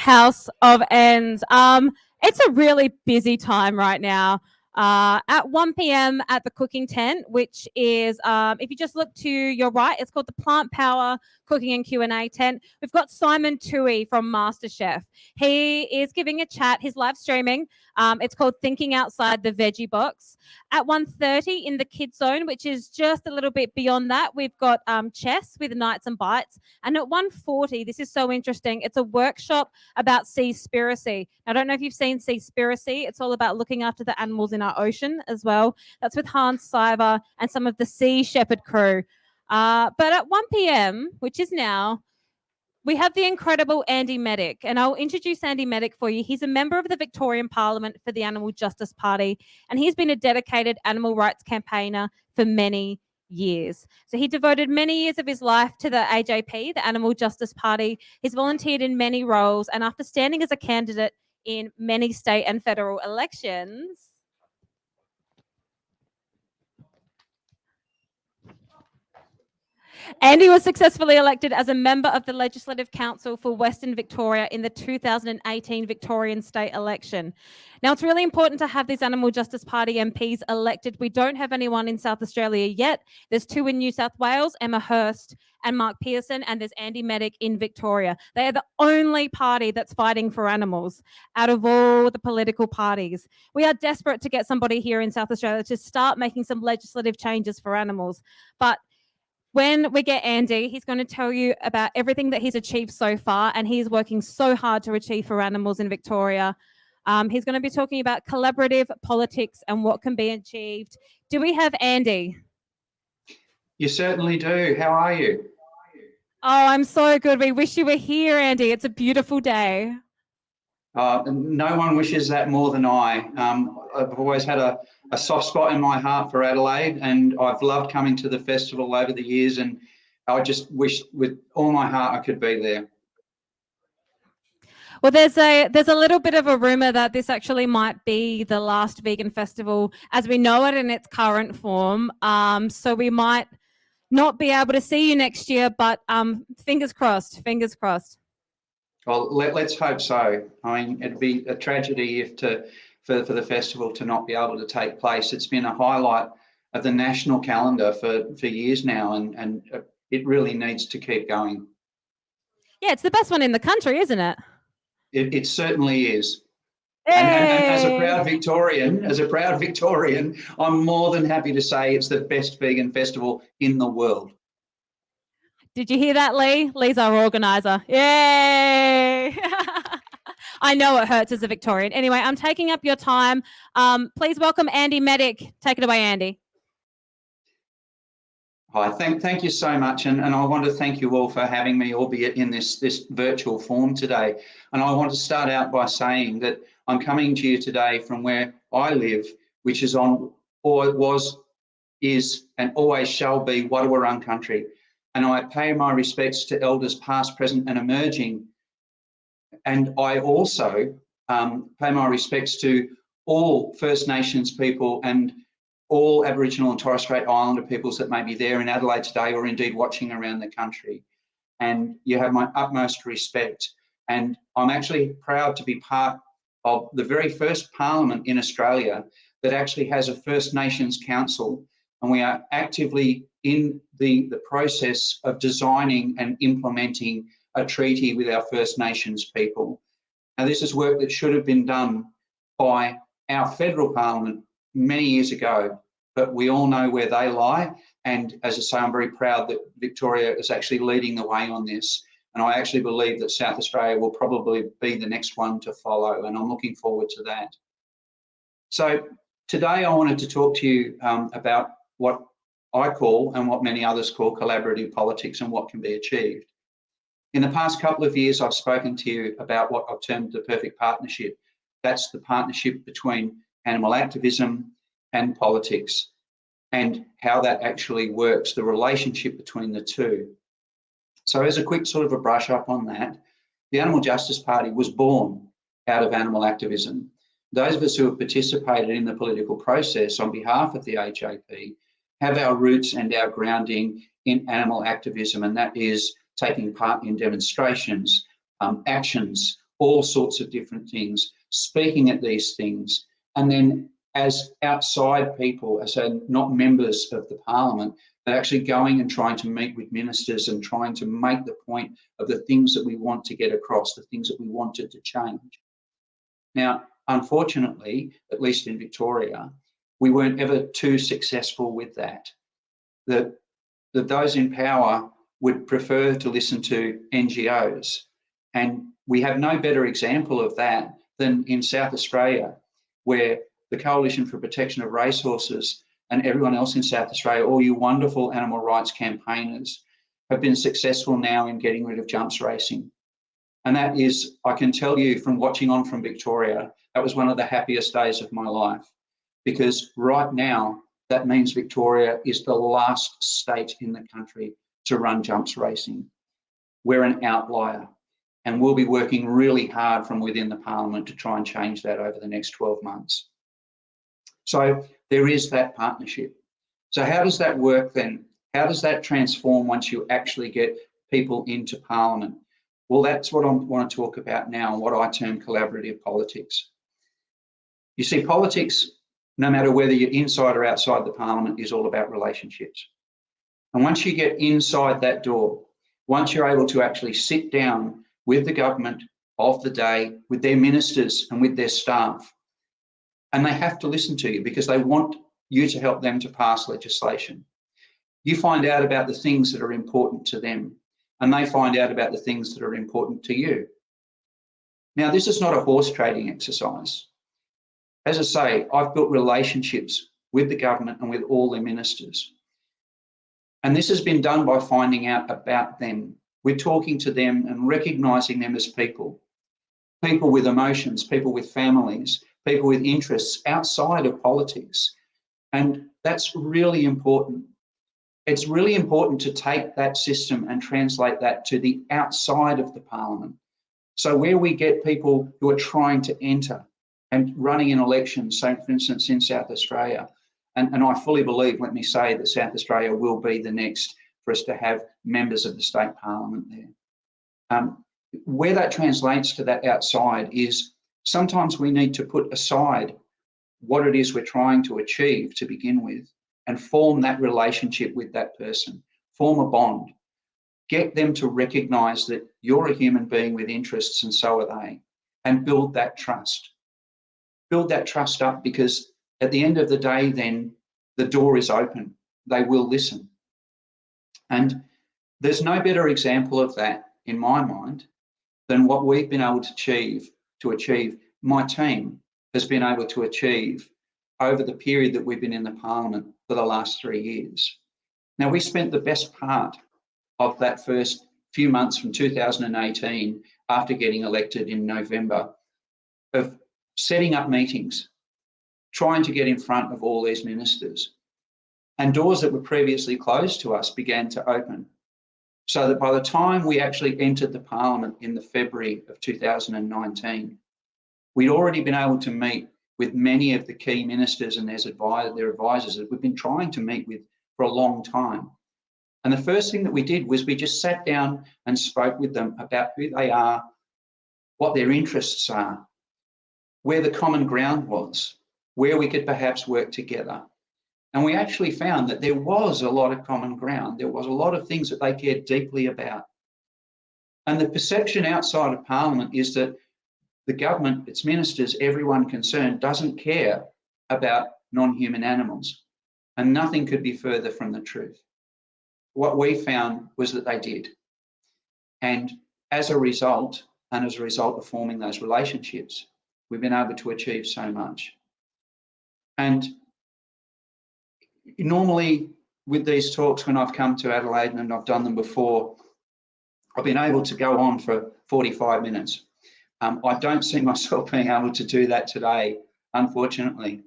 House of Ends. It's a really busy time right now. At 1 p.m. at the cooking tent, which is, if you just look to your right, it's called the Plant Power Cooking and Q&A tent. We've got Simon Toohey from MasterChef. He is giving a chat. He's live streaming. It's called Thinking Outside the Veggie Box. At 1:30 in the Kids Zone, which is just a little bit beyond that, we've got chess with Knights and Bites. And at 1:40, this is so interesting, it's a workshop about Seaspiracy. I don't know if you've seen Seaspiracy. It's all about looking after the animals in our ocean as well. That's with Hans Siver and some of the Sea Shepherd crew. But at 1 p.m., which is now, we have the incredible Andy Meddick, and I'll introduce Andy Meddick for you. He's a member of the Victorian Parliament for the Animal Justice Party, and he's been a dedicated animal rights campaigner for many years. So he devoted many years of his life to the AJP, the Animal Justice Party. He's volunteered in many roles, and after standing as a candidate in many state and federal elections, Andy was successfully elected as a member of the Legislative Council for Western Victoria in the 2018 Victorian state election. Now, it's really important to have these Animal Justice Party MPs elected. We don't have anyone in South Australia yet. There's two in New South Wales, Emma Hurst and Mark Pearson, and there's Andy Meddick in Victoria. They are the only party that's fighting for animals out of all the political parties. We are desperate to get somebody here in South Australia to start making some legislative changes for animals. But when we get Andy, he's going to tell you about everything that he's achieved so far, and he's working so hard to achieve for animals in Victoria. He's going to be talking about collaborative politics and what can be achieved. Do we have Andy? You certainly do. How are you? Oh, I'm so good. We wish you were here, Andy. It's a beautiful day. No one wishes that more than I. I've always had a soft spot in my heart for Adelaide, and I've loved coming to the festival over the years, and I just wish with all my heart I could be there. Well, there's a little bit of a rumour that this actually might be the last vegan festival as we know it in its current form. So we might not be able to see you next year, but fingers crossed, fingers crossed. Well, let's hope so. I mean, it'd be a tragedy for the festival to not be able to take place. It's been a highlight of the national calendar for years now, and it really needs to keep going. Yeah, it's the best one in the country, isn't it? It certainly is. Hey! And as a proud Victorian, I'm more than happy to say it's the best vegan festival in the world. Did you hear that, Lee? Lee's our organiser. Yay! I know it hurts as a Victorian. Anyway, I'm taking up your time. Please welcome Andy Meddick. Take it away, Andy. Hi, thank you so much, and I want to thank you all for having me, albeit in this virtual form today. And I want to start out by saying that I'm coming to you today from where I live, which is on, or was, is, and always shall be Wadawurrung country. And I pay my respects to elders past, present and emerging. And I also pay my respects to all First Nations people and all Aboriginal and Torres Strait Islander peoples that may be there in Adelaide today or indeed watching around the country. And you have my utmost respect. And I'm actually proud to be part of the very first parliament in Australia that actually has a First Nations Council. And we are actively in the process of designing and implementing a treaty with our First Nations people. Now, this is work that should have been done by our federal parliament many years ago, but we all know where they lie. And as I say, I'm very proud that Victoria is actually leading the way on this. And I actually believe that South Australia will probably be the next one to follow, and I'm looking forward to that. So today I wanted to talk to you about what I call and what many others call collaborative politics and what can be achieved. In the past couple of years, I've spoken to you about what I've termed the perfect partnership. That's the partnership between animal activism and politics and how that actually works, the relationship between the two. So as a quick sort of a brush up on that, the Animal Justice Party was born out of animal activism. Those of us who have participated in the political process on behalf of the AJP have our roots and our grounding in animal activism, and that is taking part in demonstrations, actions, all sorts of different things, speaking at these things, and then as outside people, as not members of the parliament, but actually going and trying to meet with ministers and trying to make the point of the things that we want to get across, the things that we wanted to change. Now, unfortunately, at least in Victoria, we weren't ever too successful with that. That those in power would prefer to listen to NGOs. And we have no better example of that than in South Australia, where the Coalition for Protection of Racehorses and everyone else in South Australia, all you wonderful animal rights campaigners, have been successful now in getting rid of jumps racing. And that is, I can tell you from watching on from Victoria, that was one of the happiest days of my life, because right now, that means Victoria is the last state in the country to run jumps racing. We're an outlier, and we'll be working really hard from within the parliament to try and change that over the next 12 months. So there is that partnership. So how does that work then? How does that transform once you actually get people into parliament? Well, that's what I want to talk about now, what I term collaborative politics. You see, politics, no matter whether you're inside or outside the parliament, is all about relationships. And once you get inside that door, once you're able to actually sit down with the government of the day, with their ministers and with their staff, and they have to listen to you because they want you to help them to pass legislation. You find out about the things that are important to them, and they find out about the things that are important to you. Now, this is not a horse trading exercise. As I say, I've built relationships with the government and with all their ministers. And this has been done by finding out about them. We're talking to them and recognising them as people with emotions, people with families, people with interests outside of politics. And that's really important. It's really important to take that system and translate that to the outside of the parliament. So where we get people who are trying to enter and running in elections, so for instance in South Australia, and I fully believe, let me say, that South Australia will be the next for us to have members of the state parliament there. Where that translates to that outside is sometimes we need to put aside what it is we're trying to achieve to begin with and form that relationship with that person, form a bond, get them to recognise that you're a human being with interests and so are they, and build that trust. Build that trust up, because at the end of the day then the door is open. They will listen. And there's no better example of that in my mind than what we've been able to achieve, my team has been able to achieve over the period that we've been in the parliament for the last 3 years. Now, we spent the best part of that first few months from 2018, after getting elected in November, of setting up meetings, trying to get in front of all these ministers. And doors that were previously closed to us began to open. So that by the time we actually entered the parliament in the February of 2019, we'd already been able to meet with many of the key ministers and their advisors that we've been trying to meet with for a long time. And the first thing that we did was we just sat down and spoke with them about who they are, what their interests are, where the common ground was, where we could perhaps work together. And we actually found that there was a lot of common ground. There was a lot of things that they cared deeply about. And the perception outside of Parliament is that the government, its ministers, everyone concerned, doesn't care about non-human animals. And nothing could be further from the truth. What we found was that they did. And as a result of forming those relationships, we've been able to achieve so much. And normally with these talks, when I've come to Adelaide, and I've done them before, I've been able to go on for 45 minutes. I don't see myself being able to do that today, unfortunately.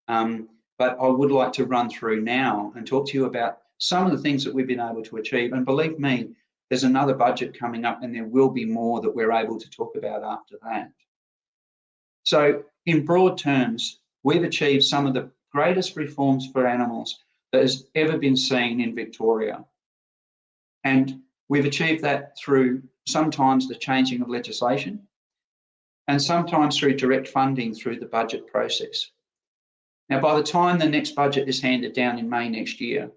But I would like to run through now and talk to you about some of the things that we've been able to achieve. And believe me, there's another budget coming up and there will be more that we're able to talk about after that. So in broad terms, we've achieved some of the greatest reforms for animals that has ever been seen in Victoria. And we've achieved that through sometimes the changing of legislation, and sometimes through direct funding through the budget process. Now, by the time the next budget is handed down in May next year,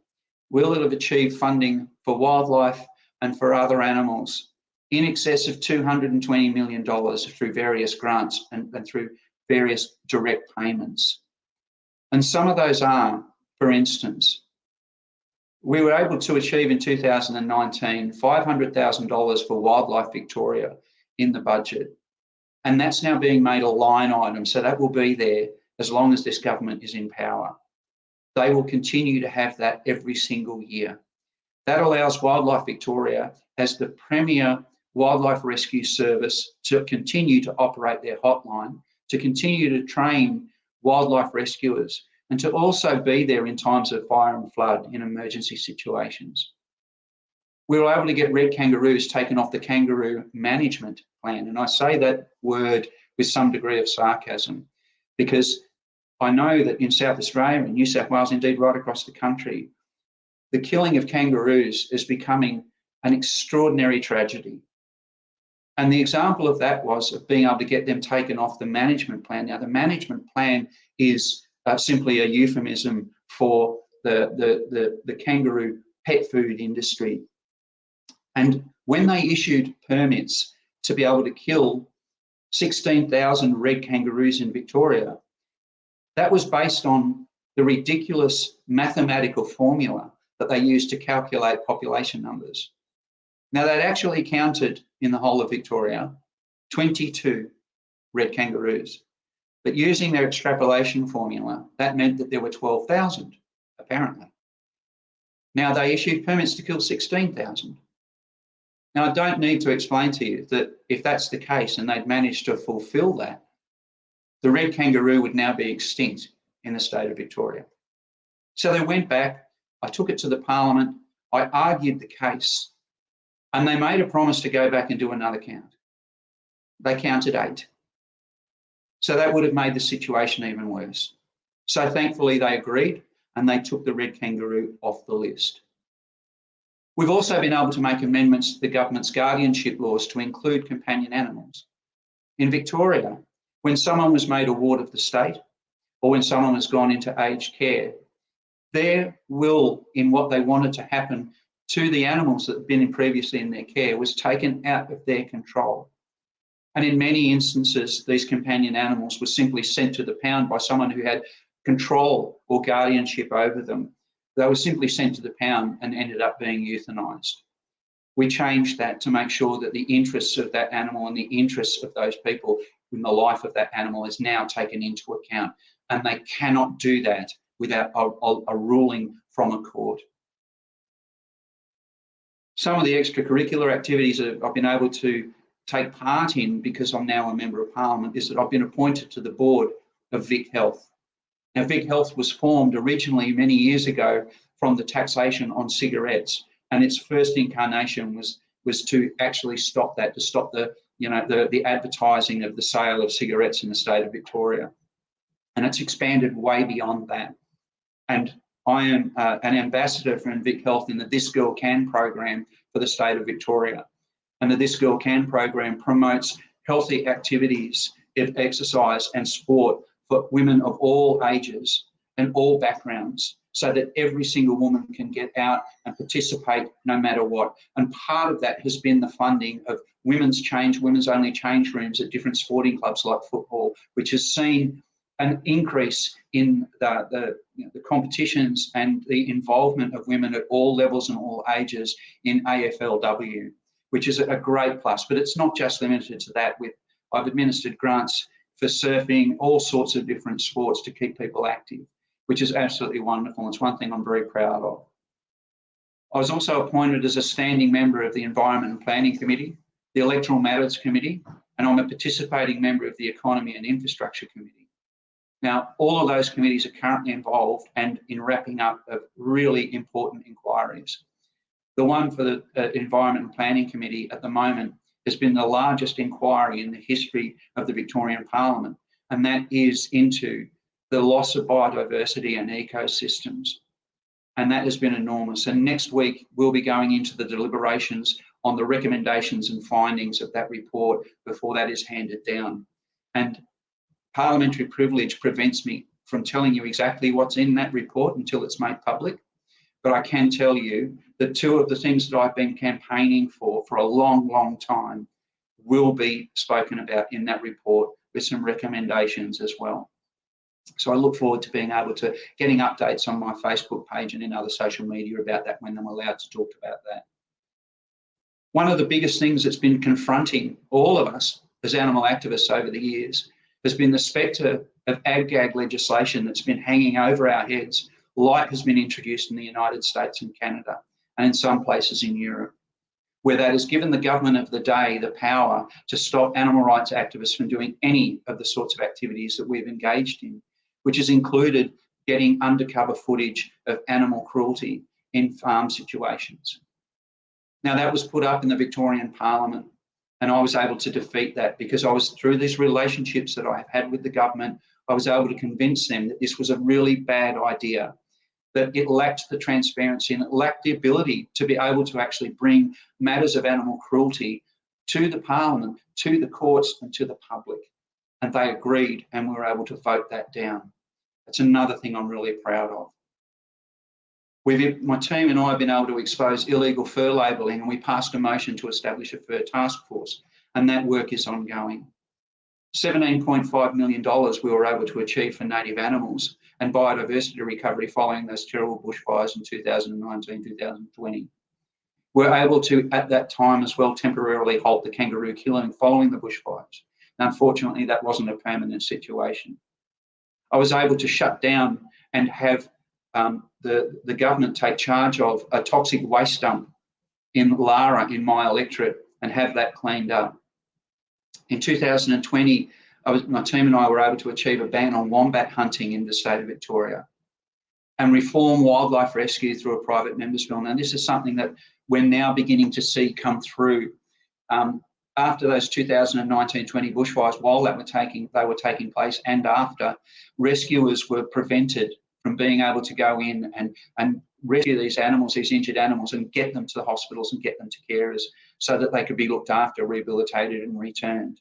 we'll have achieved funding for wildlife and for other animals in excess of $220 million through various grants and through various direct payments. And some of those are, for instance, we were able to achieve in 2019 $500,000 for Wildlife Victoria in the budget. And that's now being made a line item, so that will be there as long as this government is in power. They will continue to have that every single year. That allows Wildlife Victoria, as the premier wildlife rescue service, to continue to operate their hotline, to continue to train wildlife rescuers, and to also be there in times of fire and flood in emergency situations. We were able to get red kangaroos taken off the kangaroo management plan. And I say that word with some degree of sarcasm, because I know that in South Australia and New South Wales, indeed right across the country, the killing of kangaroos is becoming an extraordinary tragedy. And the example of that was of being able to get them taken off the management plan. Now, the management plan is simply a euphemism for the kangaroo pet food industry. And when they issued permits to be able to kill 16,000 red kangaroos in Victoria, that was based on the ridiculous mathematical formula that they used to calculate population numbers. Now, they'd actually counted in the whole of Victoria 22 red kangaroos, but using their extrapolation formula, that meant that there were 12,000, apparently. Now, they issued permits to kill 16,000. Now, I don't need to explain to you that if that's the case and they'd managed to fulfill that, the red kangaroo would now be extinct in the state of Victoria. So they went back, I took it to the Parliament, I argued the case, and they made a promise to go back and do another count. They counted 8. So that would have made the situation even worse. So thankfully they agreed and they took the red kangaroo off the list. We've also been able to make amendments to the government's guardianship laws to include companion animals. In Victoria, when someone was made a ward of the state or when someone has gone into aged care, their will in what they wanted to happen to the animals that had been previously in their care was taken out of their control. And in many instances, these companion animals were simply sent to the pound by someone who had control or guardianship over them. They were simply sent to the pound and ended up being euthanized. We changed that to make sure that the interests of that animal and the interests of those people in the life of that animal is now taken into account. And they cannot do that without a ruling from a court. Some of the extracurricular activities that I've been able to take part in, because I'm now a Member of Parliament, is that I've been appointed to the board of Vic Health. Now, Vic Health was formed originally many years ago from the taxation on cigarettes, and its first incarnation was to actually stop that, to stop the advertising of the sale of cigarettes in the state of Victoria. And it's expanded way beyond that. And I am an ambassador for Vic Health in the This Girl Can program for the state of Victoria. And the This Girl Can program promotes healthy activities, exercise and sport for women of all ages and all backgrounds, so that every single woman can get out and participate no matter what. And part of that has been the funding of women's only change rooms at different sporting clubs like football, which has seen an increase in the competitions and the involvement of women at all levels and all ages in AFLW, which is a great plus. But it's not just limited to that. I've administered grants for surfing, all sorts of different sports to keep people active, which is absolutely wonderful. It's one thing I'm very proud of. I was also appointed as a standing member of the Environment and Planning Committee, the Electoral Matters Committee, and I'm a participating member of the Economy and Infrastructure Committee. Now, all of those committees are currently involved and in wrapping up of really important inquiries. The one for the Environment and Planning Committee at the moment has been the largest inquiry in the history of the Victorian Parliament, and that is into the loss of biodiversity and ecosystems. And that has been enormous. And next week, we'll be going into the deliberations on the recommendations and findings of that report before that is handed down. And parliamentary privilege prevents me from telling you exactly what's in that report until it's made public. But I can tell you that two of the things that I've been campaigning for a long, long time will be spoken about in that report with some recommendations as well. So I look forward to being able to getting updates on my Facebook page and in other social media about that when I'm allowed to talk about that. One of the biggest things that's been confronting all of us as animal activists over the years has been the spectre of ag-gag legislation that's been hanging over our heads, like has been introduced in the United States and Canada, and in some places in Europe, where that has given the government of the day the power to stop animal rights activists from doing any of the sorts of activities that we've engaged in, which has included getting undercover footage of animal cruelty in farm situations. Now, that was put up in the Victorian Parliament, and I was able to defeat that because I was, through these relationships that I've had with the government, I was able to convince them that this was a really bad idea, that it lacked the transparency and it lacked the ability to be able to actually bring matters of animal cruelty to the Parliament, to the courts and to the public. And they agreed, and we were able to vote that down. That's another thing I'm really proud of. My team and I have been able to expose illegal fur labelling, and we passed a motion to establish a fur task force, and that work is ongoing. $17.5 million we were able to achieve for native animals and biodiversity recovery following those terrible bushfires in 2019, 2020. We're able to, at that time as well, temporarily halt the kangaroo killing following the bushfires. And unfortunately, that wasn't a permanent situation. I was able to shut down and have the government take charge of a toxic waste dump in Lara in my electorate and have that cleaned up. In 2020, my team and I were able to achieve a ban on wombat hunting in the state of Victoria and reform wildlife rescue through a private members bill. Now, this is something that we're now beginning to see come through. After those 2019-20 bushfires, while they were taking place, and after, rescuers were prevented from being able to go in and rescue these animals, these injured animals, and get them to the hospitals and get them to carers so that they could be looked after, rehabilitated and returned.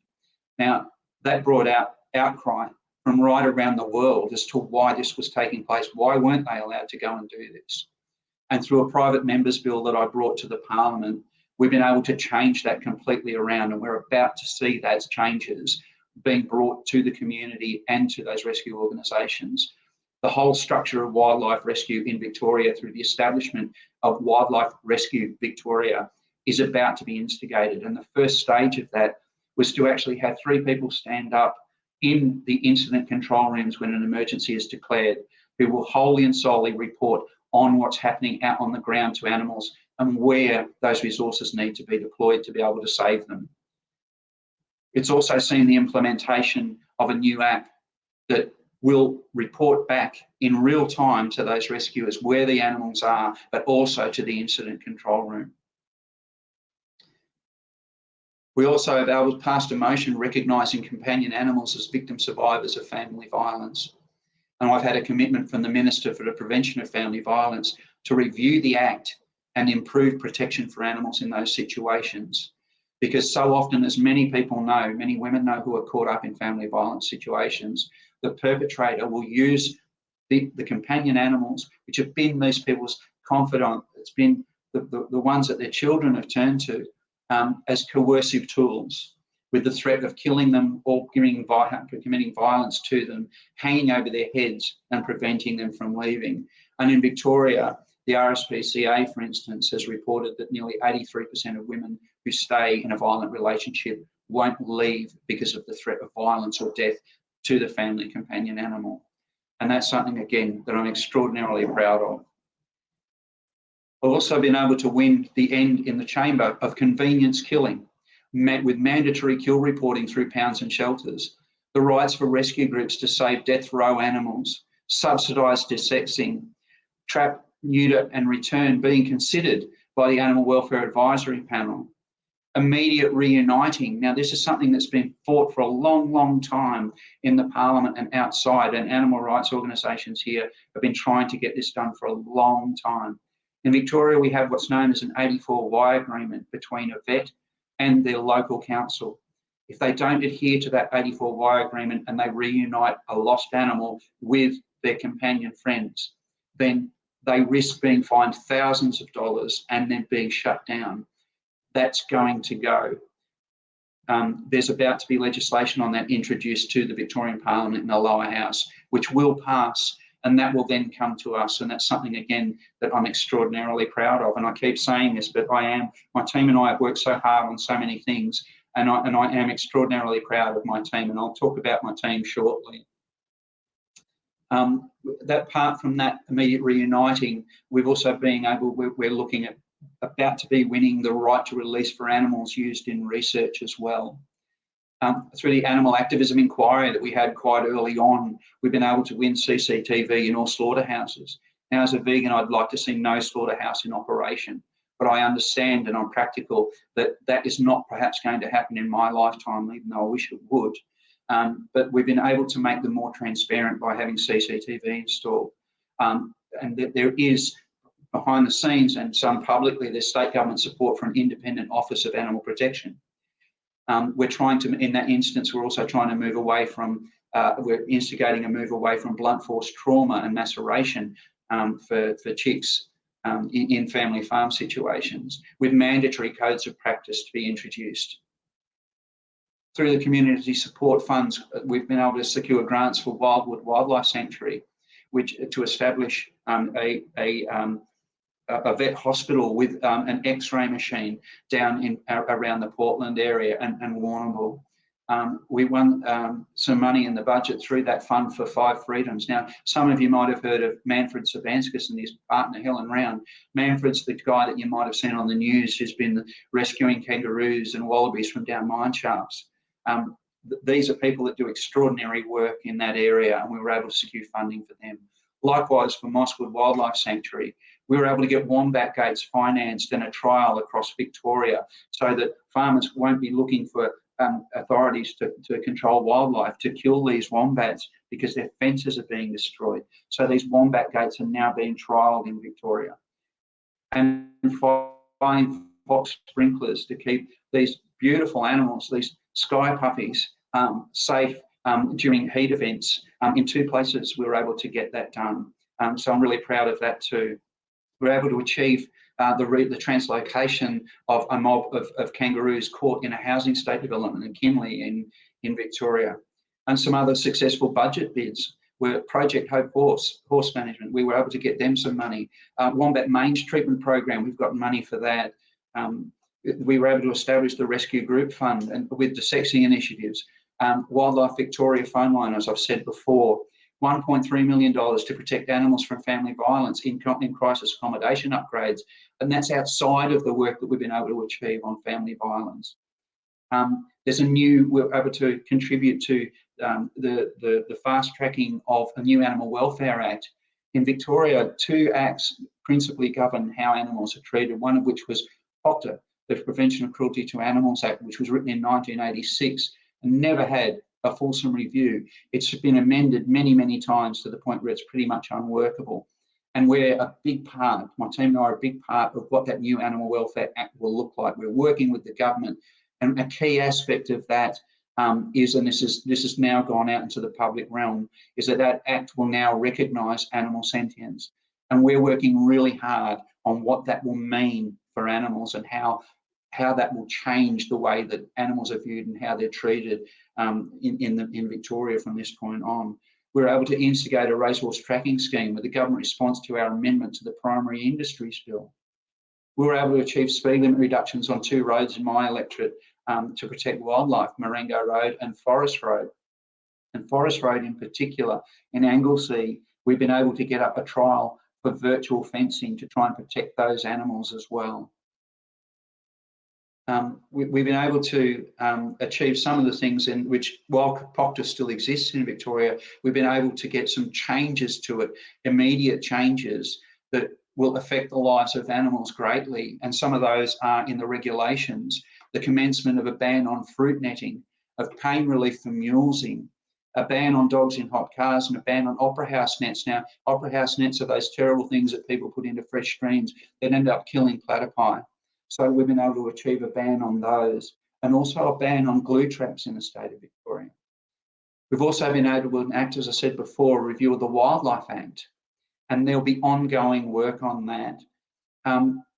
Now, that brought out outcry from right around the world as to why this was taking place. Why weren't they allowed to go and do this? And through a private members bill that I brought to the Parliament, we've been able to change that completely around, and we're about to see those changes being brought to the community and to those rescue organisations. The whole structure of wildlife rescue in Victoria through the establishment of Wildlife Rescue Victoria is about to be instigated. And the first stage of that was to actually have 3 people stand up in the incident control rooms when an emergency is declared, who will wholly and solely report on what's happening out on the ground to animals and where those resources need to be deployed to be able to save them. It's also seen the implementation of a new app that will report back in real time to those rescuers where the animals are, but also to the incident control room. We also have passed a motion recognising companion animals as victim survivors of family violence. And I've had a commitment from the Minister for the Prevention of Family Violence to review the Act and improve protection for animals in those situations. Because so often, as many people know, many women know who are caught up in family violence situations, the perpetrator will use the companion animals, which have been these people's confidant, it's been the ones that their children have turned to, as coercive tools, with the threat of killing them or committing violence to them, hanging over their heads and preventing them from leaving. And in Victoria, the RSPCA, for instance, has reported that nearly 83% of women who stay in a violent relationship won't leave because of the threat of violence or death to the family companion animal. And that's something, again, that I'm extraordinarily proud of. I've also been able to win the end in the chamber of convenience killing, with mandatory kill reporting through pounds and shelters, the rights for rescue groups to save death row animals, subsidised desexing, trap, neuter and return being considered by the Animal Welfare Advisory Panel, immediate reuniting. Now, this is something that's been fought for a long, long time in the Parliament and outside, and animal rights organisations here have been trying to get this done for a long time. In Victoria, we have what's known as an 84Y agreement between a vet and their local council. if they don't adhere to that 84Y agreement and they reunite a lost animal with their companion friends, then they risk being fined thousands of dollars and then being shut down. That's going to go. There's about to be legislation on that introduced to the Victorian Parliament in the lower house, which will pass, and that will then come to us. And that's something, again, that I'm extraordinarily proud of. And I keep saying this, but my team and I have worked so hard on so many things, and I am extraordinarily proud of my team, and I'll talk about my team shortly. That apart from that immediate reuniting, we've also we're looking at about to be winning the right to release for animals used in research as well. Through the animal activism inquiry that we had quite early on, we've been able to win CCTV in all slaughterhouses. Now, as a vegan, I'd like to see no slaughterhouse in operation, but I understand, and I'm practical, that that is not perhaps going to happen in my lifetime, even though I wish it would. But we've been able to make them more transparent by having CCTV installed. And there is, behind the scenes and some publicly, there's state government support for an independent Office of Animal Protection. We're trying to, in that instance, we're also trying to move away from, we're instigating a move away from blunt force trauma and maceration for chicks in family farm situations, with mandatory codes of practice to be introduced. Through the community support funds, we've been able to secure grants for Wildwood Wildlife Sanctuary, which to establish a vet hospital with an X-ray machine down in around the Portland area and Warrnambool. We won some money in the budget through that fund for 5 Freedoms. Now, some of you might have heard of Manfred Sabanskis and his partner Helen Round. Manfred's the guy that you might have seen on the news who's been rescuing kangaroos and wallabies from down mine shafts. These are people that do extraordinary work in that area, and we were able to secure funding for them. Likewise, for Mosswood Wildlife Sanctuary, we were able to get wombat gates financed and a trial across Victoria so that farmers won't be looking for authorities to control wildlife, to kill these wombats because their fences are being destroyed. So these wombat gates are now being trialled in Victoria. And flying fox sprinklers to keep these beautiful animals, these sky puppies, safe during heat events. In 2 places we were able to get that done. So I'm really proud of that too. We're able to achieve the translocation of a mob of kangaroos caught in a housing estate development in Kinley in Victoria. And some other successful budget bids were Project Hope Horse Management. We were able to get them some money. Wombat Mange Treatment Program, we've got money for that. We were able to establish the Rescue Group Fund and with the sexing initiatives. Wildlife Victoria phone line, as I've said before, $1.3 million to protect animals from family violence in crisis accommodation upgrades. And that's outside of the work that we've been able to achieve on family violence. We're able to contribute to the fast tracking of a new Animal Welfare Act. In Victoria, 2 acts principally govern how animals are treated, one of which was POCTA, the Prevention of Cruelty to Animals Act, which was written in 1986 and never had a fulsome review. It's been amended many, many times to the point where it's pretty much unworkable. And we're a big part, my team and I are a big part of what that new Animal Welfare Act will look like. We're working with the government, and a key aspect of that is, and this has now gone out into the public realm, is that act will now recognise animal sentience. And we're working really hard on what that will mean for animals and how that will change the way that animals are viewed and how they're treated in Victoria from this point on. We were able to instigate a racehorse tracking scheme with the government response to our amendment to the Primary Industries Bill. We were able to achieve speed limit reductions on 2 roads in my electorate to protect wildlife, Marengo Road and Forest Road. And Forest Road in particular, in Anglesea, we've been able to get up a trial for virtual fencing to try and protect those animals as well. We've been able to achieve some of the things in which, while POCTA still exists in Victoria, we've been able to get some changes to it, immediate changes that will affect the lives of animals greatly. And some of those are in the regulations, the commencement of a ban on fruit netting, of pain relief for mulesing, a ban on dogs in hot cars, and a ban on opera house nets. Now, opera house nets are those terrible things that people put into fresh streams that end up killing platypi. So we've been able to achieve a ban on those. and also a ban on glue traps in the state of Victoria. We've also been able to enact, as I said before, a review of the Wildlife Act, and there'll be ongoing work on that.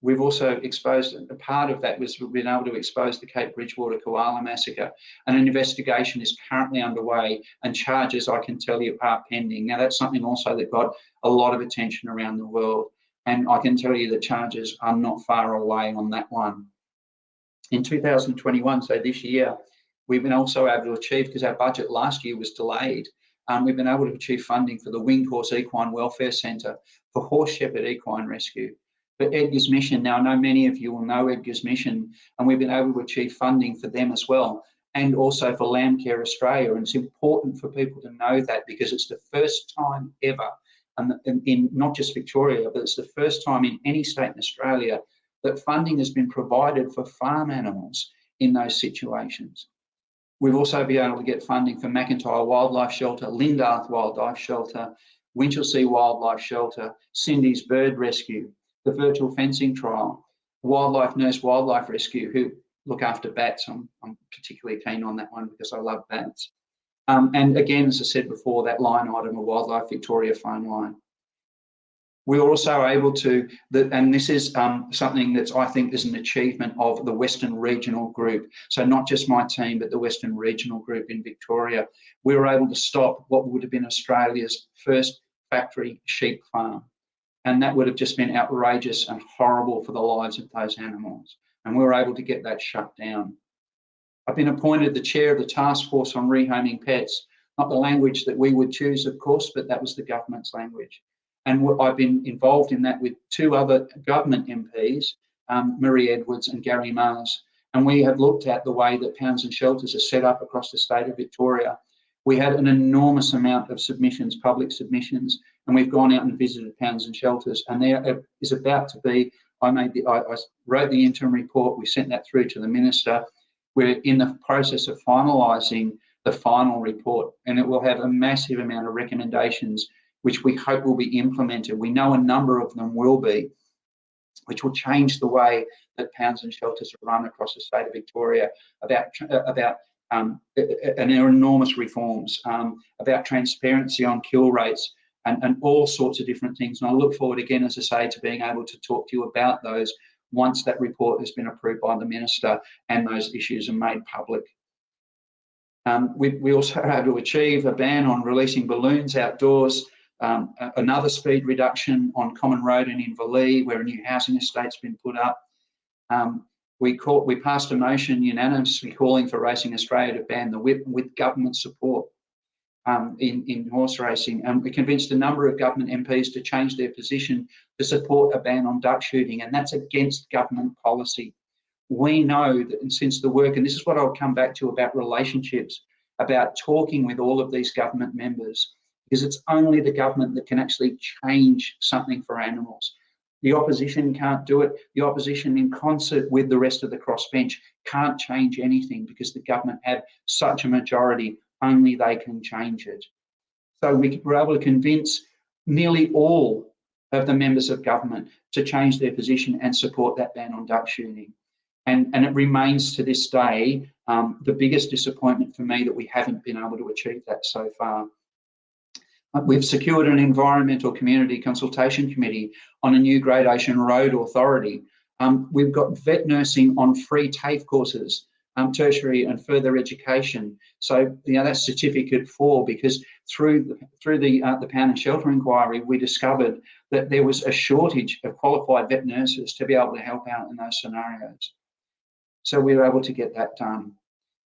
We've also exposed, a part of that was we've been able to expose the Cape Bridgewater Koala Massacre, and an investigation is currently underway, and charges, I can tell you, are pending. Now, that's something also that got a lot of attention around the world, and I can tell you that charges are not far away on that one. In 2021, so this year, we've been also able to achieve, because our budget last year was delayed, we've been able to achieve funding for the Winged Horse Equine Welfare Centre, for Horse Shepherd Equine Rescue, for Edgar's Mission. Now, I know many of you will know Edgar's Mission, and we've been able to achieve funding for them as well, and also for Lamb Care Australia. And it's important for people to know that, because it's the first time ever, in not just Victoria, but it's the first time in any state in Australia that funding has been provided for farm animals in those situations. We've also been able to get funding for McIntyre Wildlife Shelter, Lindarth Wildlife Shelter, Winchelsea Wildlife Shelter, Cindy's Bird Rescue, the virtual fencing trial, Wildlife Nurse Wildlife Rescue, who look after bats. I'm particularly keen on that one because I love bats. And again, as I said before, that line item of Wildlife Victoria phone line. We were also able to, and this is something that I think is an achievement of the Western Regional Group. So not just my team, but the Western Regional Group in Victoria. We were able to stop what would have been Australia's first factory sheep farm. And that would have just been outrageous and horrible for the lives of those animals. And we were able to get that shut down. I've been appointed the chair of the task force on rehoming pets, not the language that we would choose, of course, but that was the government's language. And I've been involved in that with two other government MPs, Marie Edwards and Gary Mars. And we have looked at the way that pounds and shelters are set up across the state of Victoria. We had an enormous amount of submissions, public submissions, and we've gone out and visited pounds and shelters. And there is about to be, I wrote the interim report, we sent that through to the minister. We're in the process of finalising the final report, and it will have a massive amount of recommendations which we hope will be implemented. We know a number of them will be, which will change the way that pounds and shelters are run across the state of Victoria, and there are enormous reforms, about transparency on kill rates, and all sorts of different things. And I look forward again, as I say, to being able to talk to you about those once that report has been approved by the minister and those issues are made public. We also are able to achieve a ban on releasing balloons outdoors, another speed reduction on Common Road and in Inverleigh, where a new housing estate's been put up. We passed a motion unanimously calling for Racing Australia to ban the whip with government support in horse racing. And we convinced a number of government MPs to change their position to support a ban on duck shooting, and that's against government policy. We know that, and since the work, and this is what I'll come back to about relationships, about talking with all of these government members, because it's only the government that can actually change something for animals. The opposition can't do it. The opposition, in concert with the rest of the crossbench, can't change anything because the government have such a majority. Only they can change it. So we were able to convince nearly all of the members of government to change their position and support that ban on duck shooting. And it remains to this day the biggest disappointment for me that we haven't been able to achieve that so far. We've secured an environmental community consultation committee on a new gradation road authority. We've got vet nursing on free TAFE courses, tertiary and further education. So that's certificate 4, because through the Pound and Shelter inquiry, we discovered that there was a shortage of qualified vet nurses to be able to help out in those scenarios. So we were able to get that done.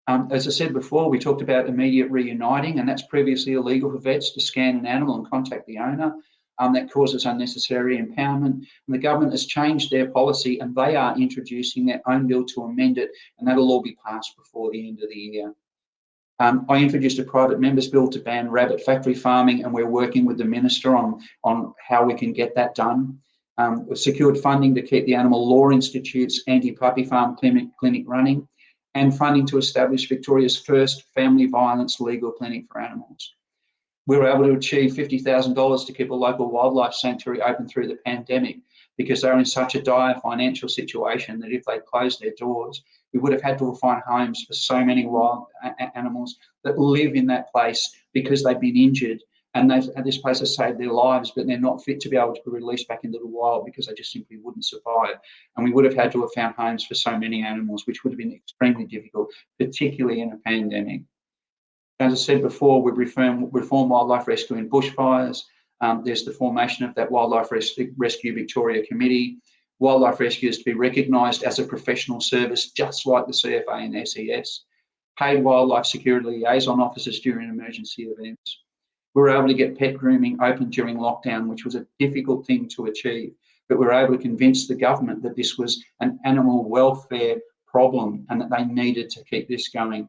As I said before, we talked about immediate reuniting, and that's previously illegal for vets to scan an animal and contact the owner. That causes unnecessary impoundment. And the government has changed their policy, and they are introducing their own bill to amend it, and that'll all be passed before the end of the year. I introduced a private members bill to ban rabbit factory farming, and we're working with the minister on how we can get that done. We've secured funding to keep the Animal Law Institute's anti-puppy farm clinic running, and funding to establish Victoria's first family violence legal clinic for animals. We were able to achieve $50,000 to keep a local wildlife sanctuary open through the pandemic. because they're in such a dire financial situation that if they closed their doors, we would have had to find homes for so many wild animals that live in that place because they've been injured, and this place has saved their lives, but they're not fit to be able to be released back into the wild because they just simply wouldn't survive. And we would have had to have found homes for so many animals, which would have been extremely difficult, particularly in a pandemic. As I said before, we've reformed wildlife rescue in bushfires. There's the formation of that Wildlife Rescue Victoria Committee. Wildlife rescue is to be recognised as a professional service, just like the CFA and SES. Paid wildlife security liaison officers during emergency events. We were able to get pet grooming open during lockdown, which was a difficult thing to achieve, but we were able to convince the government that this was an animal welfare problem and that they needed to keep this going.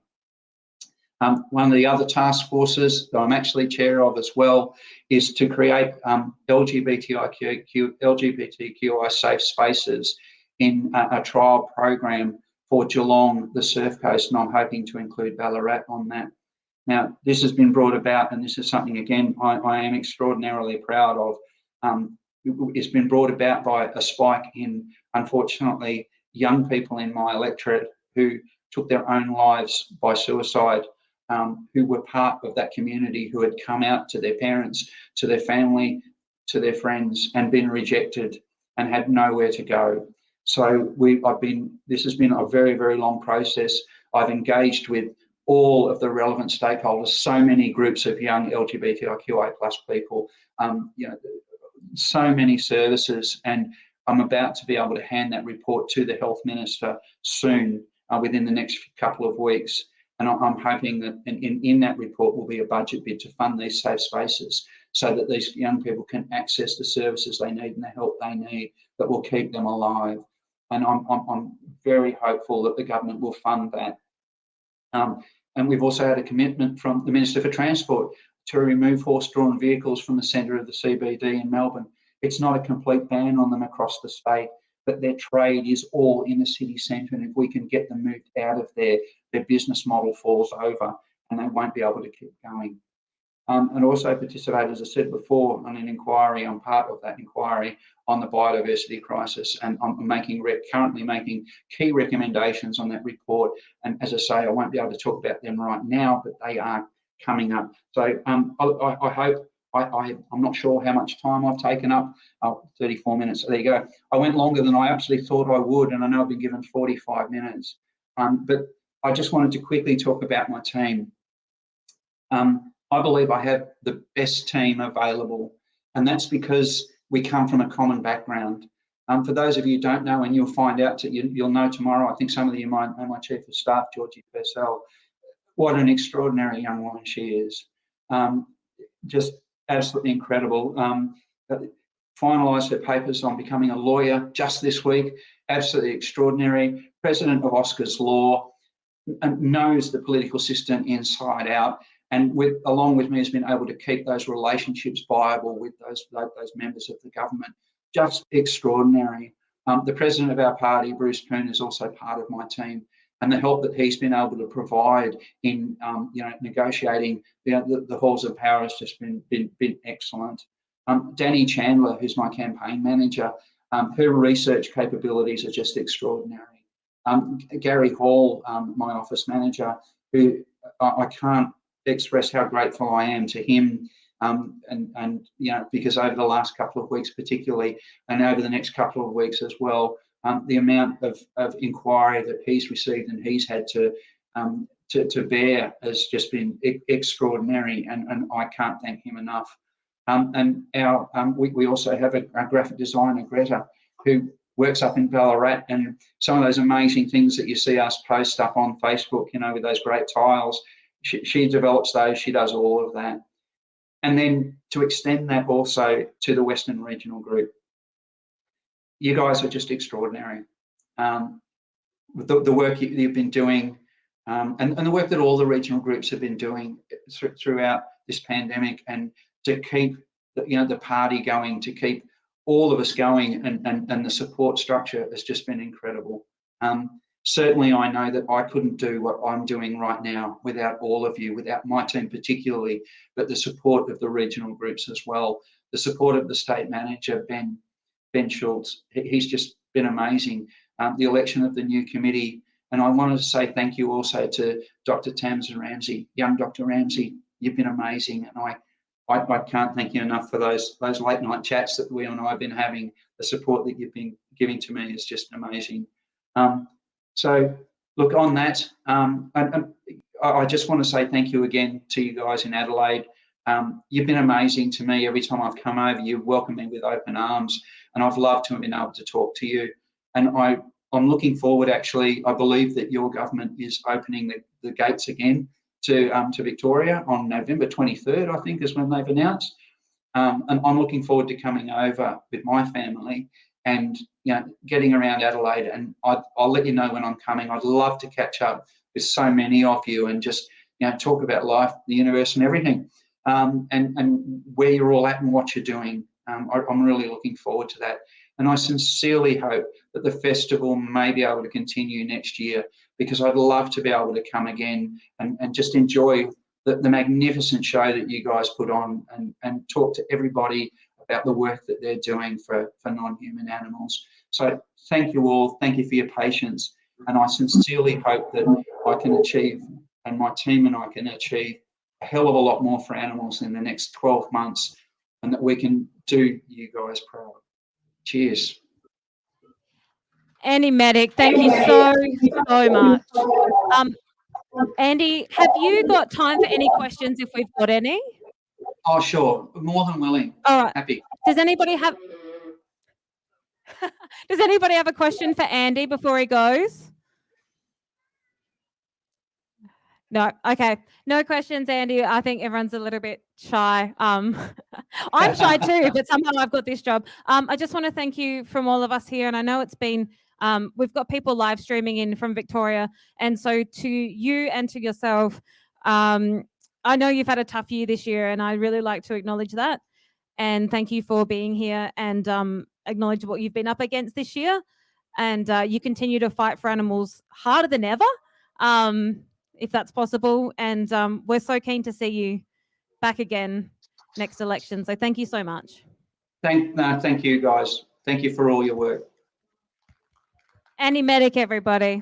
One of the other task forces that I'm actually chair of as well is to create LGBTQI safe spaces in a trial program for Geelong, the Surf Coast, and I'm hoping to include Ballarat on that. Now, this has been brought about, and this is something, again, I am extraordinarily proud of. It's been brought about by a spike in, unfortunately, young people in my electorate who took their own lives by suicide, who were part of that community, who had come out to their parents, to their family, to their friends, and been rejected and had nowhere to go. So this has been a very, very long process. I've engaged with all of the relevant stakeholders, so many groups of young LGBTIQA+ people, so many services, and I'm about to be able to hand that report to the Health Minister soon, within the next couple of weeks. And I'm hoping that in that report will be a budget bid to fund these safe spaces so that these young people can access the services they need and the help they need that will keep them alive. And I'm very hopeful that the government will fund that. And we've also had a commitment from the Minister for Transport to remove horse-drawn vehicles from the centre of the CBD in Melbourne. It's not a complete ban on them across the state, but their trade is all in the city centre, and if we can get them moved out of there, their business model falls over and they won't be able to keep going. And also participate, as I said before, on an inquiry. I'm part of that inquiry on the biodiversity crisis, and I'm currently making key recommendations on that report. And as I say, I won't be able to talk about them right now, but they are coming up. So I hope, I'm not sure how much time I've taken up. 34 minutes, there you go. I went longer than I actually thought I would, and I know I've been given 45 minutes. But I just wanted to quickly talk about my team. I believe I have the best team available, and that's because we come from a common background. For those of you who don't know, and you'll find out, you'll know tomorrow, I think some of you might know my Chief of Staff, Georgie Purcell, what an extraordinary young woman she is. Just absolutely incredible. Finalised her papers on becoming a lawyer just this week, absolutely extraordinary. President of Oscars Law, knows the political system inside out, and along with me has been able to keep those relationships viable with those members of the government. Just extraordinary. The president of our party, Bruce Poon, is also part of my team, and the help that he's been able to provide in negotiating the halls of power has just been excellent. Danny Chandler, who's my campaign manager, her research capabilities are just extraordinary. Gary Hall, my office manager, who I can't express how grateful I am to him, and because over the last couple of weeks particularly, and over the next couple of weeks as well, the amount of inquiry that he's received and he's had to bear has just been extraordinary, and I can't thank him enough. And we also have a graphic designer, Greta, who works up in Ballarat, and some of those amazing things that you see us post up on Facebook, with those great tiles, she develops those, she does all of that. And then to extend that also to the Western Regional Group, you guys are just extraordinary. The work you've been doing, and the work that all the regional groups have been doing throughout this pandemic, and to keep the party going, to keep all of us going, and the support structure has just been incredible. Certainly, I know that I couldn't do what I'm doing right now without all of you, without my team particularly, but the support of the regional groups as well, the support of the state manager, Ben, Ben Schultz. He's just been amazing. The election of the new committee. And I wanted to say thank you also to Dr. Tamsin Ramsey, young Dr. Ramsey. You've been amazing. And I can't thank you enough for those late night chats that we and I have been having. The support that you've been giving to me is just amazing. So look, on that, and I just want to say thank you again to you guys in Adelaide. You've been amazing to me. Every time I've come over, you've welcomed me with open arms, and I've loved to have been able to talk to you. And I'm looking forward, actually. I believe that your government is opening the gates again to Victoria on November 23rd, I think, is when they've announced. And I'm looking forward to coming over with my family and getting around Adelaide. And I'll let you know when I'm coming. I'd love to catch up with so many of you and just talk about life, the universe, and everything, and where you're all at and what you're doing. I'm really looking forward to that. And I sincerely hope that the festival may be able to continue next year, because I'd love to be able to come again and just enjoy the magnificent show that you guys put on and talk to everybody about the work that they're doing for non-human animals. So thank you all. Thank you for your patience. And I sincerely hope that I can achieve, and my team and I can achieve, a hell of a lot more for animals in the next 12 months, and that we can do you guys proud. Cheers. Andy Meddick, thank you so much. Andy, have you got time for any questions if we've got any? Oh, sure. More than willing. All right. Happy. Does anybody have a question for Andy before he goes? No. Okay. No questions, Andy. I think everyone's a little bit shy. I'm shy too, but somehow I've got this job. I just want to thank you from all of us here. And I know it's been, we've got people live streaming in from Victoria. And so to you and to yourself, I know you've had a tough year this year, and I really like to acknowledge that. And thank you for being here and acknowledge what you've been up against this year. And you continue to fight for animals harder than ever. If that's possible. And we're so keen to see you back again next election. So thank you so much. Thank you, guys. Thank you for all your work. Andy Meddick, everybody.